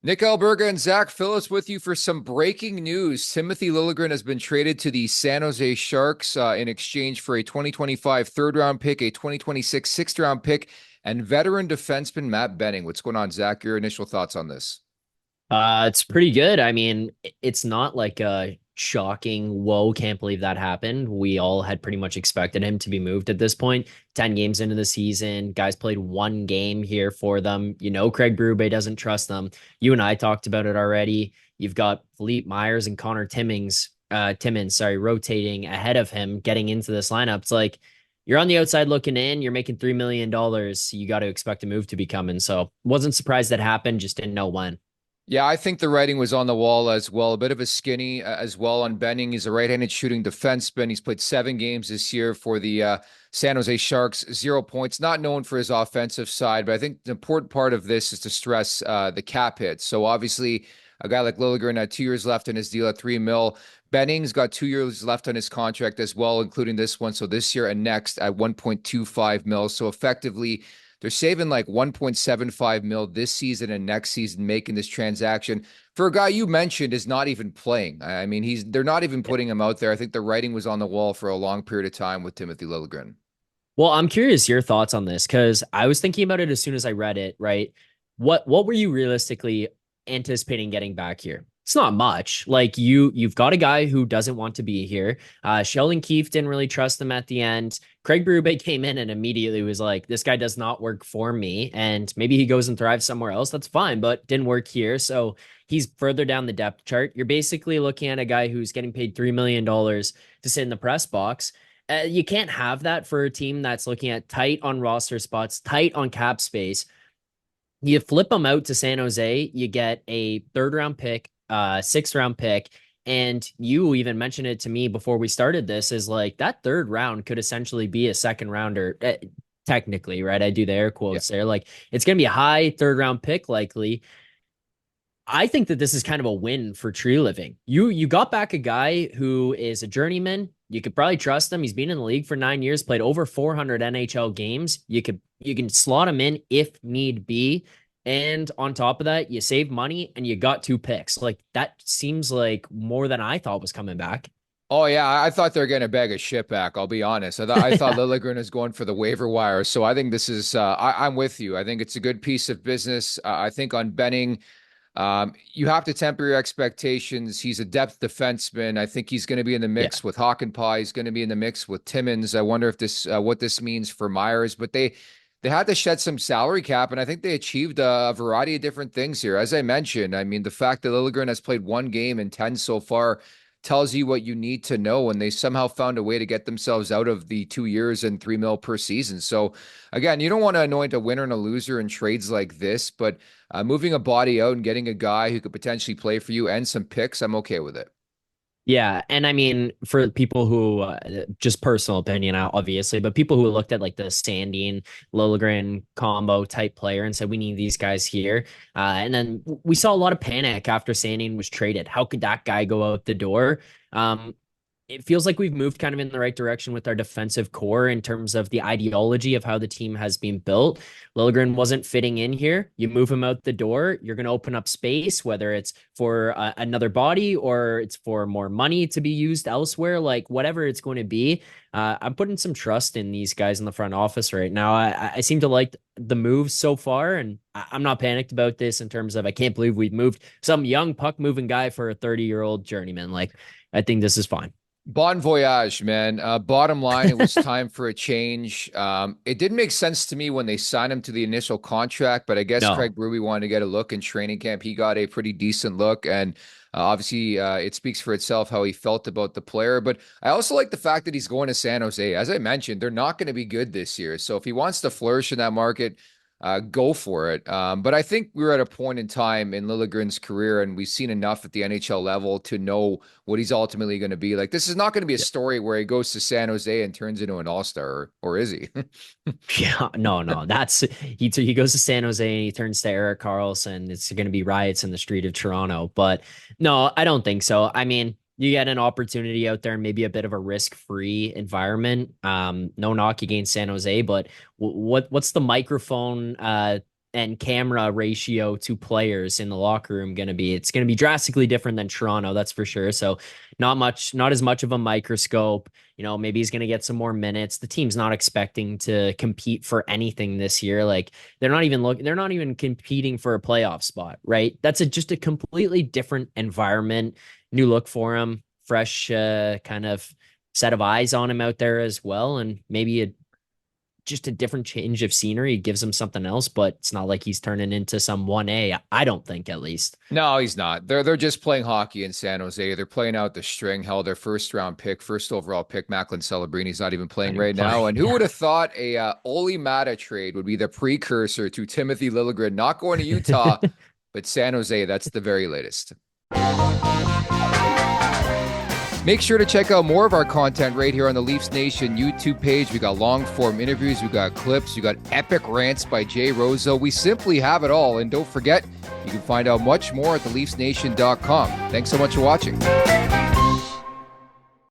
Nick Alberga and Zack Phillips with you for some breaking news. Timothy Liljegren has been traded to the San Jose Sharks in exchange for a 2025 third-round pick, a 2026 sixth-round pick, and veteran defenseman Matt Benning. What's going on, Zach? Your initial thoughts on this? It's pretty good. I mean, it's not like a shocking, whoa, can't believe that happened. We all had pretty much expected him to be moved at this point. 10 games into the season, guys played one game here for them. Craig Berube doesn't trust them. You and I talked about it already. You've got Philippe Myers and Timmins, sorry, rotating ahead of him, getting into this lineup. It's like you're on the outside looking in, you're making $3 million. You got to expect a move to be coming. So wasn't surprised that happened, just didn't know when. Yeah, I think the writing was on the wall as well. A bit of a skinny as well on Benning. He's a right-handed shooting defenseman. He's played 7 games this year for the San Jose Sharks, 0 points. Not known for his offensive side, but I think the important part of this is to stress the cap hit. So obviously, a guy like Liljegren had 2 years left in his deal at 3 mil. Benning's got 2 years left on his contract as well, including this one. So this year and next at 1.25 mil. So effectively, they're saving like 1.75 mil this season and next season making this transaction for a guy you mentioned is not even playing. I mean, they're not even putting him out there. I think the writing was on the wall for a long period of time with Timothy Liljegren. Well, I'm curious your thoughts on this because I was thinking about it as soon as I read it, right? What were you realistically anticipating getting back here? It's not much. Like you've got a guy who doesn't want to be here. Sheldon Keefe didn't really trust him at the end. Craig Berube came in and immediately was like, this guy does not work for me. And maybe he goes and thrives somewhere else. That's fine, but didn't work here. So he's further down the depth chart. You're basically looking at a guy who's getting paid $3 million to sit in the press box. You can't have that for a team that's looking at tight on roster spots, tight on cap space. You flip them out to San Jose, you get a third round pick, sixth round pick. And you even mentioned it to me before we started this is like that third round could essentially be a second rounder, technically, right? I do the air Yeah. quotes there. Like it's going to be a high third round pick, likely. I think that this is kind of a win for Tree Living. You got back a guy who is a journeyman. You could probably trust him. He's been in the league for 9 years, played over 400 NHL games. You can slot him in if need be. And on top of that, you save money and you got 2 picks. Like that seems like more than I thought was coming back. Oh yeah, I thought they're going to bag a ship back. I'll be honest. I thought Liljegren is going for the waiver wire. So I think this is. I'm with you. I think it's a good piece of business. I think on Benning. You have to temper your expectations. He's a depth defenseman. I think he's going to be in the Yeah. mix with Hockenpie. He's going to be in the mix with Timmins. I wonder if this what this means for Myers. But they had to shed some salary cap, and I think they achieved a variety of different things here. As I mentioned, I mean, the fact that Liljegren has played 1 game in 10 so far tells you what you need to know, and they somehow found a way to get themselves out of the 2 years and 3 mil per season. So again, you don't want to anoint a winner and a loser in trades like this, but moving a body out and getting a guy who could potentially play for you and some picks, I'm okay with it. Yeah, and I mean, for people who just personal opinion, obviously, but people who looked at like the Sandin Liljegren combo type player and said we need these guys here, and then we saw a lot of panic after Sandin was traded. How could that guy go out the door? It feels like we've moved kind of in the right direction with our defensive core in terms of the ideology of how the team has been built. Liljegren wasn't fitting in here. You move him out the door, you're going to open up space, whether it's for another body or it's for more money to be used elsewhere, like whatever it's going to be. I'm putting some trust in these guys in the front office right now. I seem to like the moves so far, and I'm not panicked about this in terms of I can't believe we've moved some young puck moving guy for a 30-year-old journeyman. Like, I think this is fine. Bon voyage, man. Bottom line, it was time for a change. It didn't make sense to me when they signed him to the initial contract, but I guess No. Craig Berube wanted to get a look in training camp. He got a pretty decent look, and obviously, it speaks for itself how he felt about the player. But I also like the fact that he's going to San Jose. As I mentioned, they're not going to be good this year. So if he wants to flourish in that market, go for it. But I think we're at a point in time in Liljegren's career, and we've seen enough at the NHL level to know what he's ultimately going to be. Like, this is not going to be a story where he goes to San Jose and turns into an all-star, or is he? Yeah, no. That's he goes to San Jose and he turns to Eric Carlson. It's going to be riots in the street of Toronto. But no, I don't think so. I mean, you get an opportunity out there and maybe a bit of a risk-free environment. No knock against San Jose, but what's the microphone and camera ratio to players in the locker room going to be? It's going to be drastically different than Toronto, that's for sure. So not as much of a microscope. Maybe he's going to get some more minutes. The team's not expecting to compete for anything this year. Like they're not even competing for a playoff spot, right? That's just a completely different environment. New look for him, fresh kind of set of eyes on him out there as well, and maybe just a different change of scenery gives him something else, but it's not like he's turning into some 1A. I don't think, at least. No, he's not. They're just playing hockey in San Jose. They're playing out the string. Hell, their first overall pick, Macklin Celebrini's not even playing right now. And who would have thought a Oli Mata trade would be the precursor to Timothy Liljegren not going to Utah, but San Jose? That's the very latest. Make sure to check out more of our content right here on the Leafs Nation YouTube page. We got long form interviews, we got clips, we got epic rants by Jay Roseau. We simply have it all. And don't forget, you can find out much more at theleafsnation.com. Thanks so much for watching.